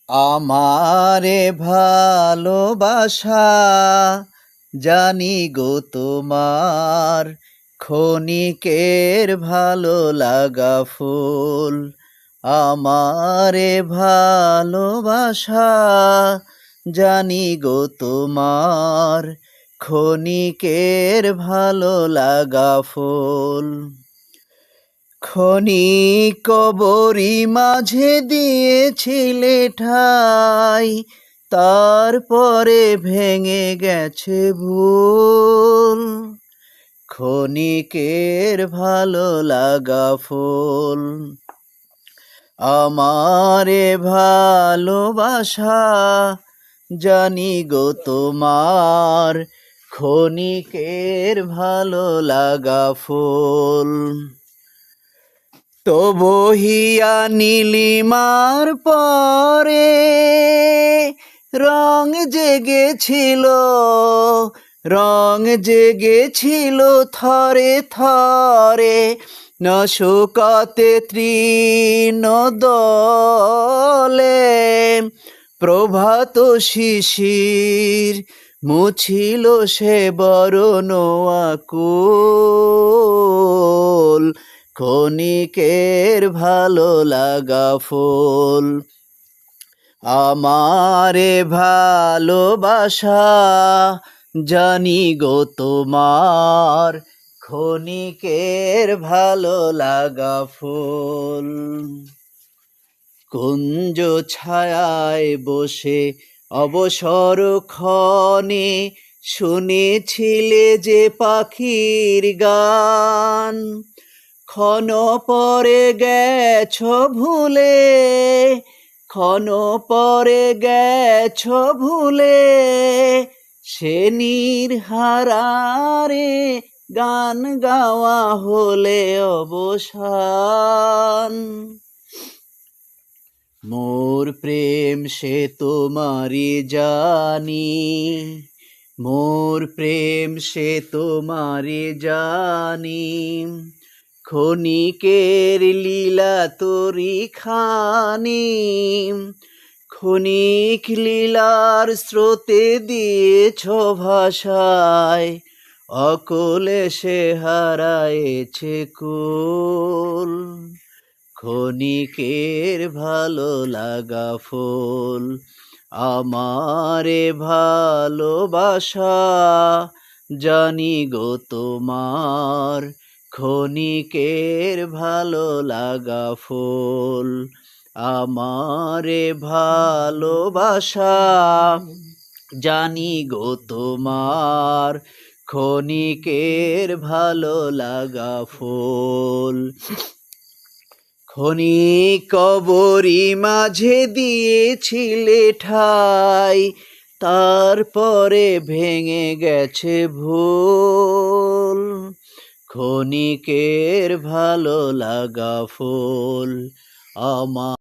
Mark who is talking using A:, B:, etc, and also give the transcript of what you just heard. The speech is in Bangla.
A: আমারে ভালোবাসা জানি গো তোমার ক্ষণিকের ভালো লাগা ফুল। আমারে ভালোবাসা জানি গো তোমার ক্ষণিকের ভালো লাগা ফুল। ক্ষণিক বরি মাঝে দিয়েছিলে ঠাই, তারপরে ভেঙে গেছে ভুল। ক্ষণিকের ভালো লাগা ফুল। আমারে ভালোবাসা জানি গো তোমার ক্ষণিকের ভালো লাগা ফুল। তো বহিয়া নীলিমার পরে রং জেগেছিল, রং জেগেছিল থরে থরে। নশোকতে তৃণ দলে প্রভাত শিশির মুছিল সে বরণ আকুল। ক্ষণিকের ভালো লাগা ফুল। আমারে ভালোবাসা জানি গো তোমার ক্ষণিকের ভালো লাগা ফুল। কুঞ্জ ছায়ায় বসে অবসর ক্ষণে শুনেছিলে যে পাখির গান। ক্ষণ পরে গেছ ভুলে, ক্ষণ পরে গেছ ভুলে, সে নির্হারারে গান গাওয়া হলে অবসান। মোর প্রেম সে তোমারি জানি, মোর প্রেম সে তোমারি জানি। ক্ষণিকের লীলা তোরি খানি, ক্ষণিক লীলার স্রোতে দিয়েছ ভাষায়, অকলে সে হারায়েছে কুল। ক্ষণিকের ভালো লাগা ফুল। আমারে ভালোবাসা জানি গো তোমার ক্ষণিকের ভালো লাগা ফুল। আমারে ভালোবাসা জানি গো তোমার ক্ষণিকের ভালো লাগা ফুল। ক্ষণিক বরি মাঝে দিয়েছিলে ঠাই, তারপরে ভেঙে গেছে ভুল। ক্ষণিকের ভালো লাগা ফুল। আমার